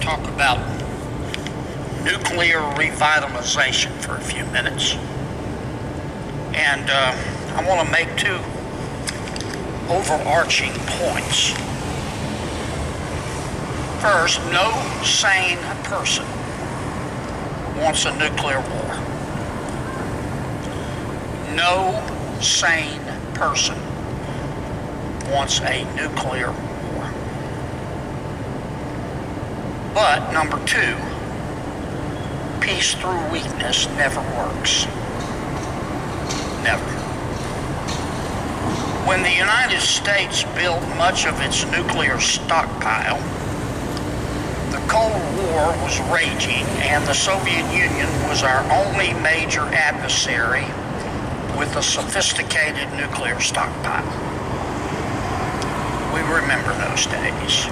talk about nuclear revitalization for a few minutes. And I want to make two overarching points. First, no sane person wants a nuclear war. No sane person wants a nuclear war. But, number two, peace through weakness never works. Never. When the United States built much of its nuclear stockpile, the Cold War was raging, and the Soviet Union was our only major adversary with a sophisticated nuclear stockpile. We remember those days.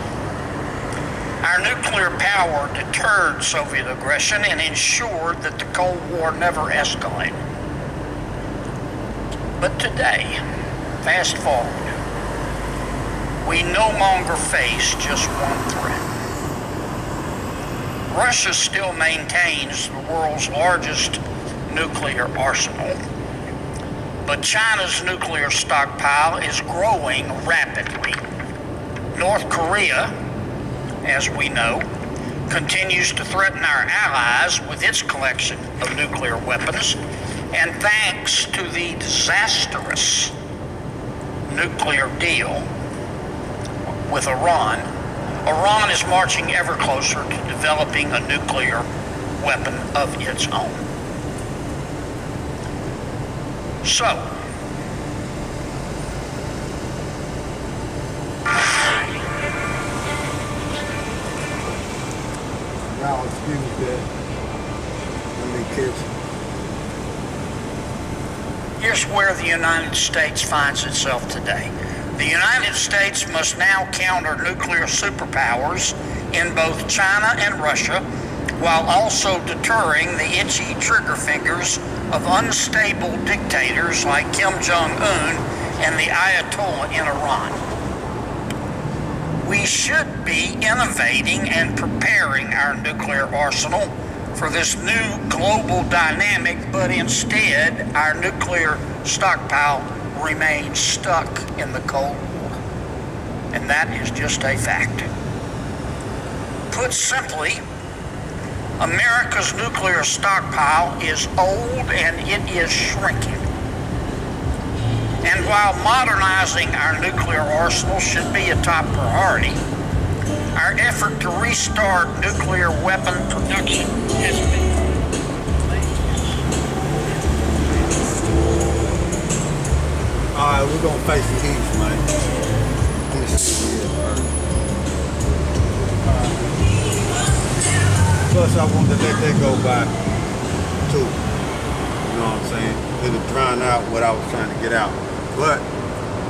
Our nuclear power deterred Soviet aggression and ensured that the Cold War never escalated. But today, fast forward, we no longer face just one threat. Russia still maintains the world's largest nuclear arsenal, but China's nuclear stockpile is growing rapidly. North Korea, as we know, continues to threaten our allies with its collection of nuclear weapons, and thanks to the disastrous nuclear deal with Iran, Iran is marching ever closer to developing a nuclear weapon of its own. So, now excuse that. Let me catch. here's where the United States finds itself today. The United States must now counter nuclear superpowers in both China and Russia, while also deterring the itchy trigger fingers of unstable dictators like Kim Jong-un and the Ayatollah in Iran. We should be innovating and preparing our nuclear arsenal for this new global dynamic, but instead our nuclear stockpile remains stuck in the Cold War. And that is just a fact. Put simply, America's nuclear stockpile is old and it is shrinking. And while modernizing our nuclear arsenal should be a top priority, our effort to restart nuclear weapon production has been Alright, we're gonna face the east, man. Let me see here first. Plus, I wanted to let that go by, too. You know what I'm saying? It'll drown out what I was trying to get out. But,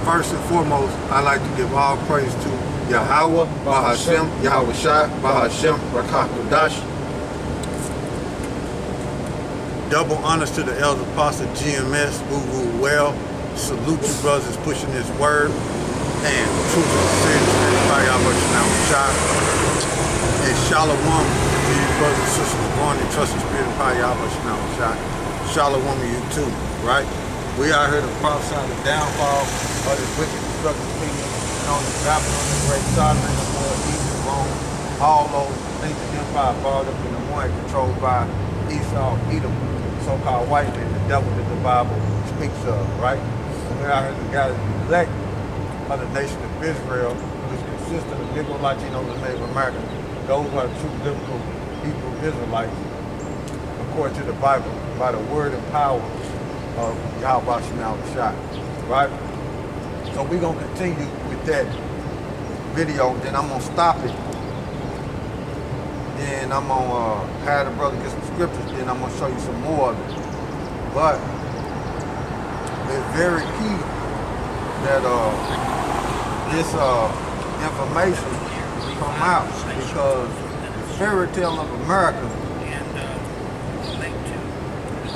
first and foremost, I like to give all praise to YAHAWAH, YAHASHAM, YAHAWASHI, YAHASHAM, RAKAKODASH. Double honors to the Elder Apostle GMS, who rule well. Salute you brothers pushing this word. And truth and sincerity, YAHAWASHI. And Shalom to you brothers and sisters born in trust and spirit of YAHAWASHI. Shalom to you too, right? We are here to prophesy the downfall of this wicked destructive kingdom known as Babylon, the great Sodom and Gomorrah, Egypt, Rome, all those ancient empires brought up in the one controlled by Esau, Edom, so-called white man, the devil that the Bible speaks of, right? And we're out here to gather the elect of the nation of Israel, which consists of the Negro, Latinos, and Native Americans. Those are true biblical Hebrew Israelites, according to the Bible, by the word and power of YAHAWASHI, right? So we're going to continue with that video, then I'm going to stop it. Then I'm going to have the brother get some scriptures, then I'm going to show you some more of it. But it's very key that this information come out, because the fairy tale of America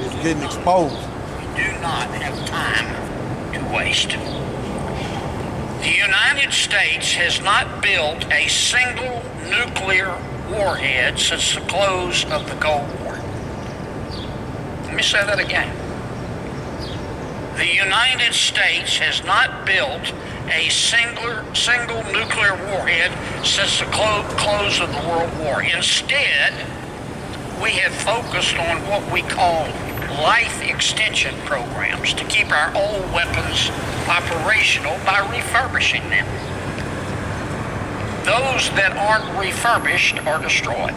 is getting exposed. We do not have time to waste. The United States has not built a single nuclear warheads since the close of the Cold War. Let me say that again. The United States has not built a single nuclear warhead since the close of the World War. Instead, we have focused on what we call life extension programs to keep our old weapons operational by refurbishing them. Those that aren't refurbished are destroyed.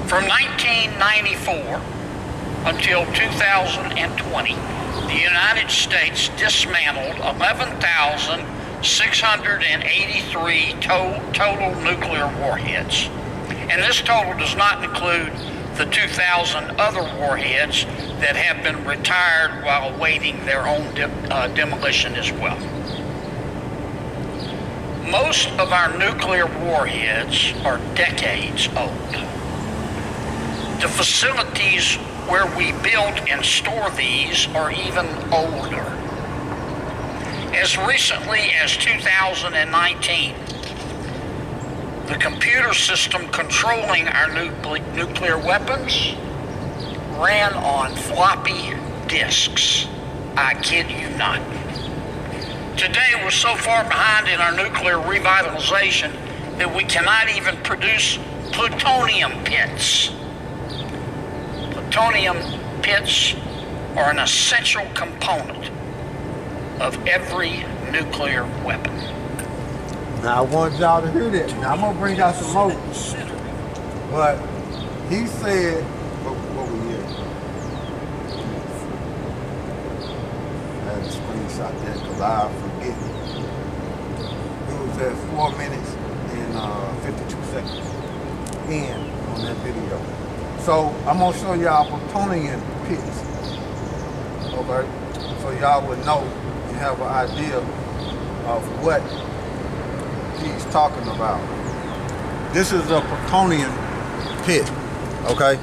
From 1994 until 2020, the United States dismantled 11,683 total nuclear warheads. And this total does not include the 2,000 other warheads that have been retired while awaiting their own demolition as well. Most of our nuclear warheads are decades old. The facilities where we build and store these are even older. As recently as 2019, the computer system controlling our nuclear weapons ran on floppy disks. I kid you not. Today, we're so far behind in our nuclear revitalization that we cannot even produce plutonium pits. Plutonium pits are an essential component of every nuclear weapon. Now I want y'all to hear that. Now I'm gonna bring out some more. But he said, what we hear? I had to screenshot that because I forget. It was at 4 minutes and 52 seconds in on that video. So I'm gonna show y'all plutonium pits. Okay? So y'all would know and have an idea of what he's talking about. This is a plutonium pit, okay?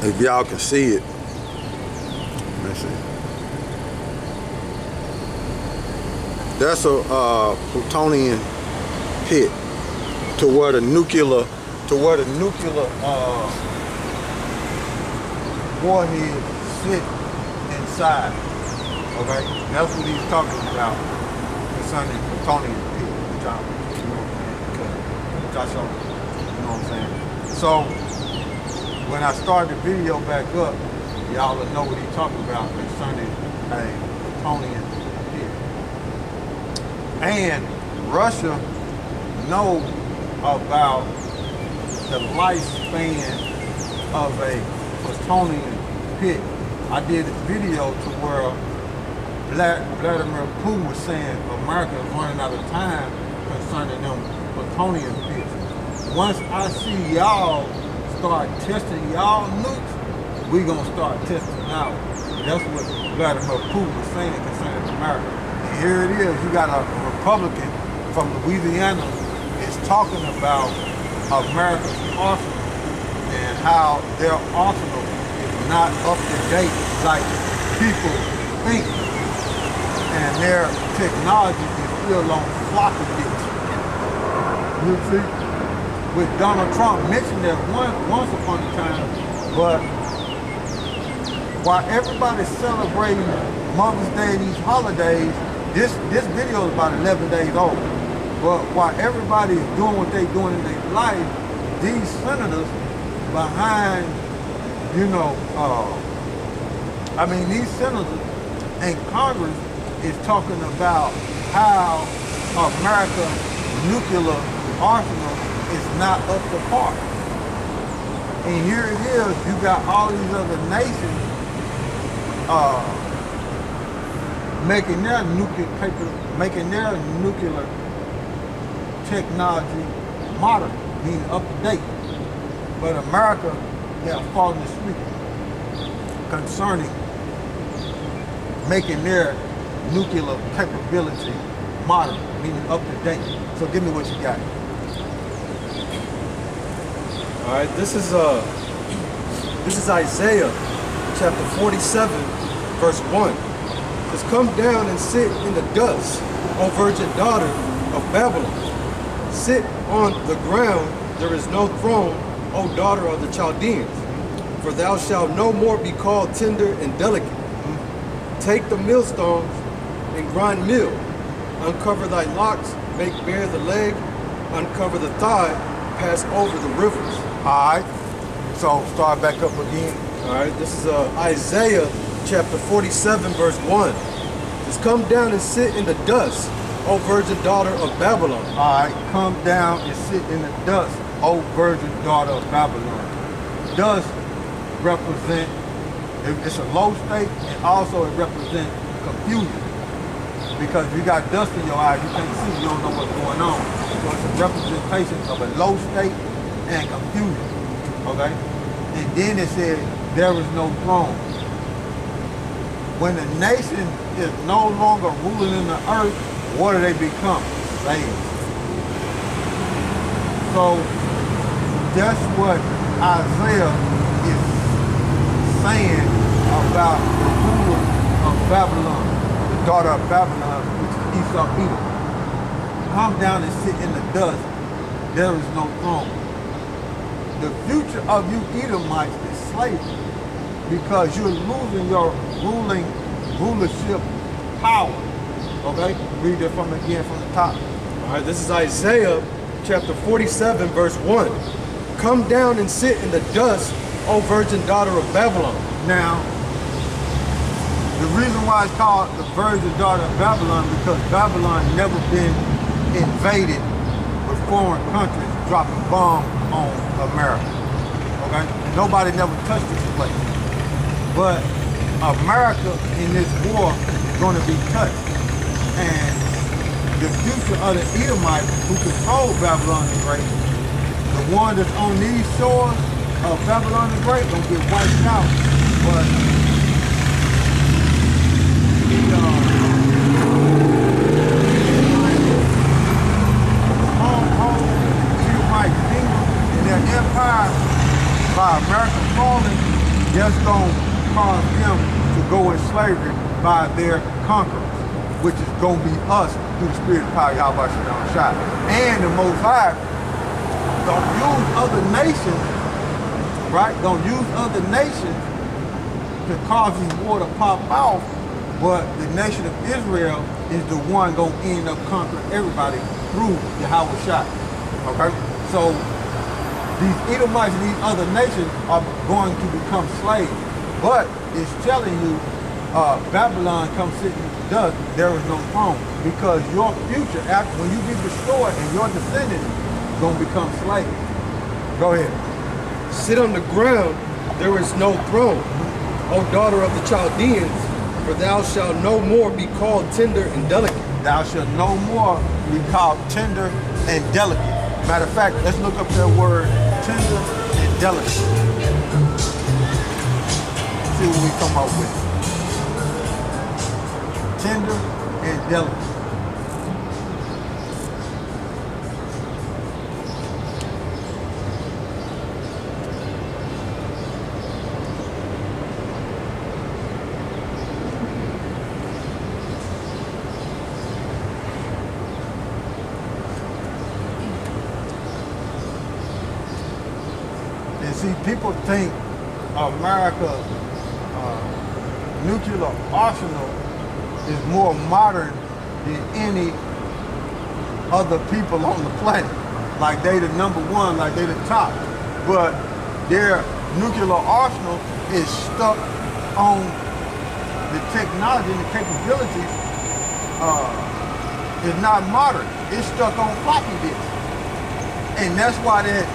If y'all can see it, let's see. That's a plutonium pit to where the nuclear warhead sit inside. Okay, that's what he's talking about concerning plutonium pit, which I showed, you know what I'm saying? So when I start the video back up, y'all will know what he's talking about concerning a plutonium pit. And Russia knows about the lifespan of a plutonium pit. I did a video to where Vladimir Putin was saying America is running out of time concerning them plutonium pits. Once I see y'all start testing y'all nukes, we gonna start testing ours. That's what Vladimir Putin was saying concerning America. And here it is, you got a Republican from Louisiana is talking about America's arsenal and how their arsenal is not up to date like people think. And their technology is still on floppy disks. You see? With Donald Trump mentioned that once upon a time, but while everybody's celebrating Mother's Day and these holidays, this video is about 11 days old. But while everybody is doing what they're doing in their life, these senators behind, these senators and Congress is talking about how America's nuclear arsenal is not up to par. And here it is, you got all these other nations making their nuclear technology modern, meaning up to date. But America has fallen asleep concerning making their nuclear capability modern, meaning up to date. So give me what you got. All right, this is Isaiah chapter 47, verse 1. It says, "Come down and sit in the dust, O virgin daughter of Babylon. Sit on the ground, there is no throne, O daughter of the Chaldeans. For thou shalt no more be called tender and delicate. Take the millstones and grind meal. Uncover thy locks, make bare the leg, uncover the thigh, pass over the rivers." All right. So start back up again. All right, this is Isaiah chapter 47, verse 1. It's "Come down and sit in the dust, O virgin daughter of Babylon." All right. Come down and sit in the dust, O virgin daughter of Babylon. Dust represent, it's a low state, and also it represents confusion. Because if you got dust in your eyes, you can't see, you don't know what's going on. So it's a representation of a low state and confusion. Okay? And then it says, there is no throne. When a nation is no longer ruling in the earth, what do they become? Slaves. So that's what Isaiah is saying about the ruler of Babylon, the daughter of Babylon, which is Esau Edom. Come down and sit in the dust. There is no throne. The future of you Edomites is slavery, because you're losing your rulership power. Okay? Read it from again from the top. All right, this is Isaiah chapter 47, verse 1. "Come down and sit in the dust, O virgin daughter of Babylon." Now, the reason why it's called the virgin daughter of Babylon, because Babylon never been invaded with foreign countries dropping bombs on America. Okay? Nobody never touched this place. But America in this war is going to be touched. And the future of the Edomites who control Babylon the Great, the one that's on these shores of Babylon the Great, gonna get wiped out. But the Edomite kingdom and their empire, by America falling, that's gonna cause them to go in slavery by their conquerors, which is going to be us through the spirit of power, YAHAWASHI. And the Most High don't use other nations, right? Don't use other nations to cause this war to pop off, but the nation of Israel is the one going to end up conquering everybody through YAHAWASHI. Okay? So these Edomites and these other nations are going to become slaves. But it's telling you, Babylon come sit in the dust, there is no throne. Because your future, after when you be destroyed and your descendants gonna become slaves. Go ahead. "Sit on the ground, there is no throne, O daughter of the Chaldeans, for thou shalt no more be called tender and delicate." Thou shalt no more be called tender and delicate. Matter of fact, let's look up that word tender and delicate. See what we come up with. Tender and delicate. And see, people think America's nuclear arsenal is more modern than any other people on the planet. Like they the number one, like they the top. But their nuclear arsenal is stuck on the technology and the capabilities. Is not modern. It's stuck on floppy disks. And that's why that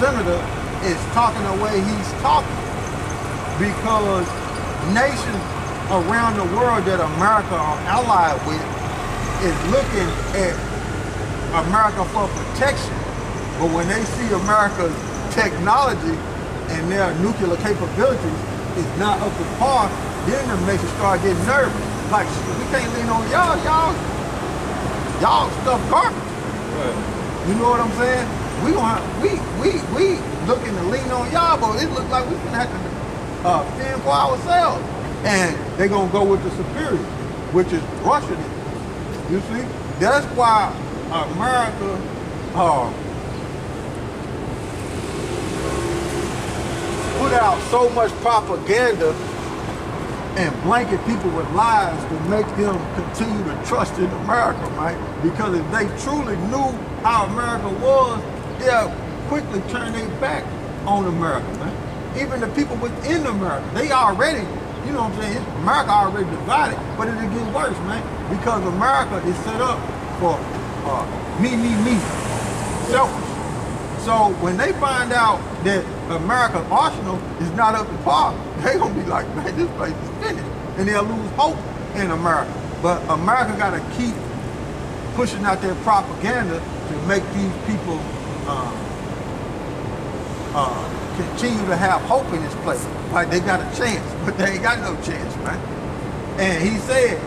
senator is talking the way he's talking. Because nations around the world that America are allied with is looking at America for protection. But when they see America's technology and their nuclear capabilities is not up to par, then the nations start getting nervous. Like, we can't lean on y'all Y'all stuff garbage. Right. You know what I'm saying? We looking to lean on y'all, but it looks like we gonna have to fend for ourselves. And they gonna go with the superior, which is Russia. You see? That's why America put out so much propaganda and blanket people with lies to make them continue to trust in America, right? Because if they truly knew how America was, they'll quickly turn their back on America, man. Even the people within America, they already, you know what I'm saying, America already divided, but it'll get worse, man, because America is set up for me, selfish. So when they find out that America's arsenal is not up to par, they gonna be like, man, this place is finished. And they'll lose hope in America. But America gotta keep pushing out their propaganda to make these people continue to have hope in this place. Like they got a chance, but they ain't got no chance, man. And he said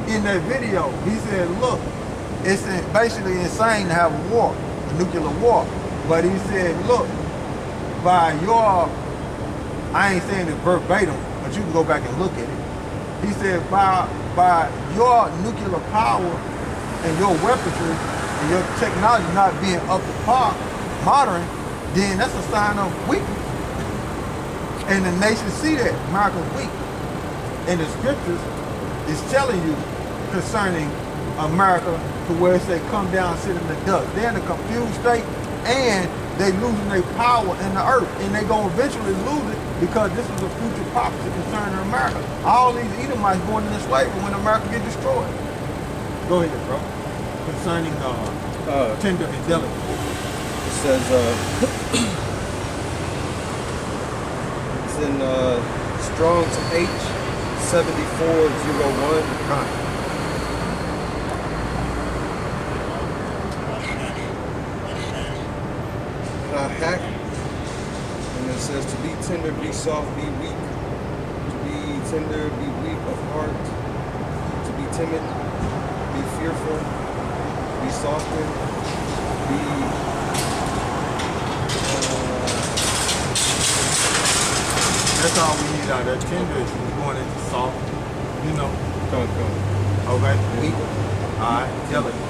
in that video, he said, look, it's basically insane to have a war, a nuclear war. But he said, look, by your, I ain't saying it verbatim, but you can go back and look at it. He said, by your nuclear power and your weaponry and your technology not being up to par, modern, then that's a sign of weakness. And the nation see that America's weak. And the scriptures is telling you concerning America to where it say come down, sit in the dust. They're in a confused state and they losing their power in the earth. And they gonna eventually lose it because this is a future prophecy concerning America. All these Edomites going into slavery when America get destroyed. Go ahead, bro. Concerning tender and delicate. It says, it's in Strong's H7401. Right. Hack, and it says to be tender, be soft, be weak. To be tender, be weak of heart. To be timid, be fearful, be softened, be that's all we need out there. Tender is going into soft, you know. Come. Okay, weak. Alright, delicate.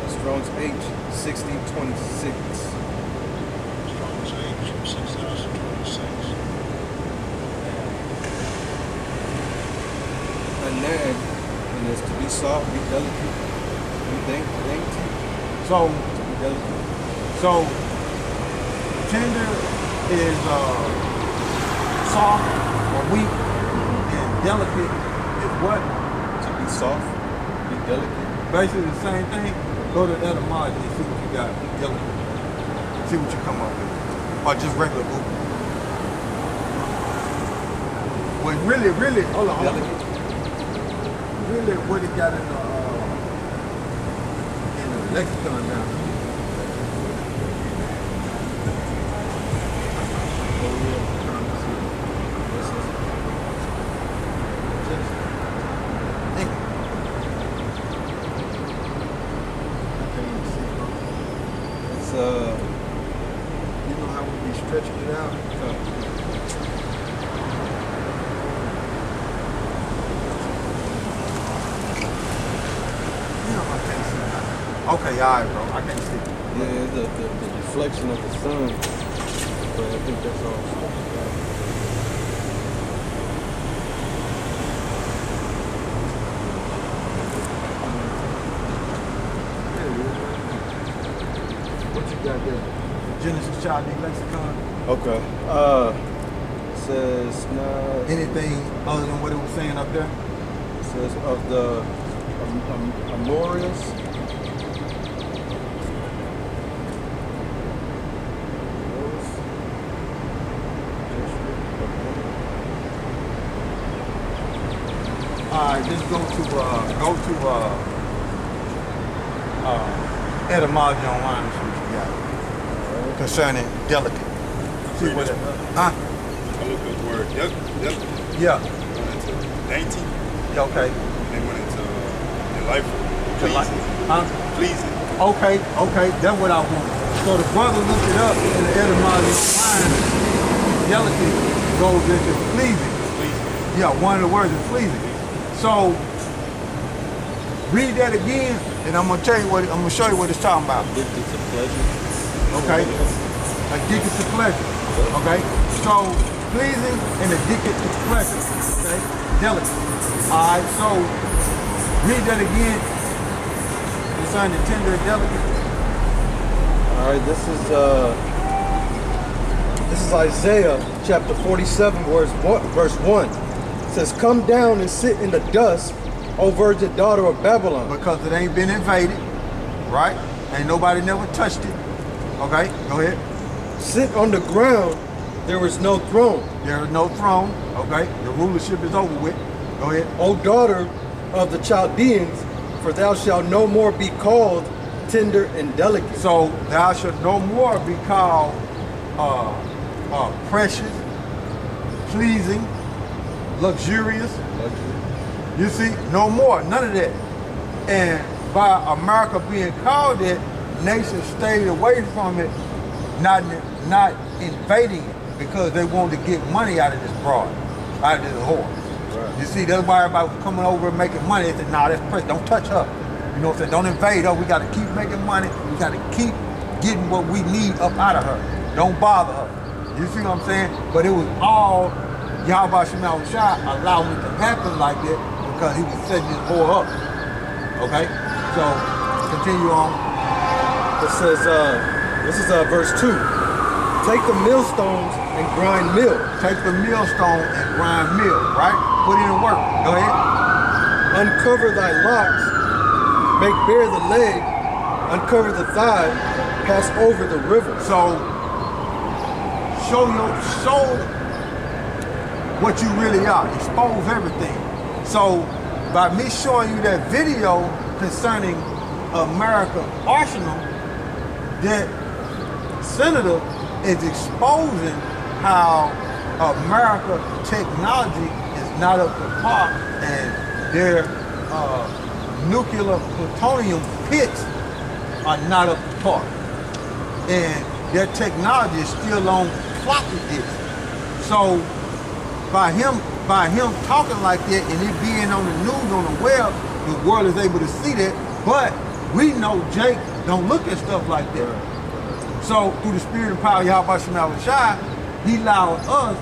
Strong's H6026. Strong's H6026. A nag, and it's to be soft, be delicate, be dainty, So, to be delicate. so tender is soft or weak, and delicate is what? To be soft, be delicate. Basically the same thing. Go to etymology and see what you got. Delicate. See what you come up with. Or just regular Google. Well, really, hold on. Delicate. Really, what it got in the lexicon now. You know how we be stretching it out? You know I can't see that. Okay, alright, bro. I can't see. Yeah, the reflection of the sun. But I think that's all. What you got there? Genesis Chaldee Lexicon? Okay. It says Anything other than what it was saying up there? it says of the Amorius. Alright, just go to etymology online and see what you got. Concerning delicate. See what it, huh? I looked at the word delicate. Yeah. Went into dainty, Yeah, okay. and then went into delightful, pleasing. Huh? Pleasing. Okay, that's what I want. So the brother looked it up in the etymology online. Delicate goes into pleasing. Pleasing. Yeah, one of the words is pleasing. So read that again, and I'm gonna show you what it's talking about. Addicted to pleasure. Okay? Addicted to pleasure. Okay? So pleasing and addicted to pleasure. Okay? Delicate. Alright, so read that again. Concerning tender and delicate. All right, this is Isaiah chapter 47, verse 1. It says, "Come down and sit in the dust, O virgin daughter of Babylon." Because it ain't been invaded, right? Ain't nobody never touched it. Okay, go ahead. "Sit on the ground, there is no throne. There is no throne. Okay, the rulership is over with. Go ahead. O daughter of the Chaldeans, for thou shalt no more be called tender and delicate." So thou shalt no more be called precious, pleasing, luxurious. You see, no more, none of that. And by America being called it, nations stayed away from it, not invading it, because they wanted to get money out of this broad, out of this whore. Right. You see, that's why everybody was coming over and making money. They said, nah, that's precious, don't touch her. You know what I'm saying? Don't invade her. We got to keep making money. We got to keep getting what we need up out of her. Don't bother her. You see what I'm saying? But it was all YAHAWASHI allowing it to happen like that because he was setting his whore up. Okay? So, continue on. It says, this is verse 2. "Take the millstones and grind meal. Take the millstone and grind meal, right? Put in work. Go ahead. Uncover thy locks, make bare the leg, uncover the thigh, pass over the river." So, show what you really are. Expose everything. So, by me showing you that video concerning America Arsenal, that senator is exposing how America technology is not up to par and their nuclear plutonium pits are not up to par. And their technology is still on floppy disk. So by him talking like that and it being on the news, on the web, the world is able to see that. But we know Jake don't look at stuff like that. So through the spirit and power of YAHAWASHI, he allowed us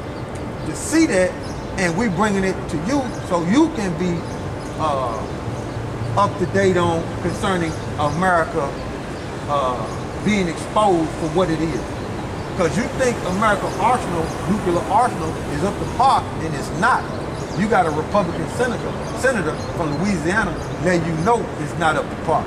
to see that, and we bringing it to you so you can be up to date on concerning America being exposed for what it is. Because you think American arsenal, nuclear arsenal, is up to par, and it's not. You got a Republican senator from Louisiana letting you know it's not up to par.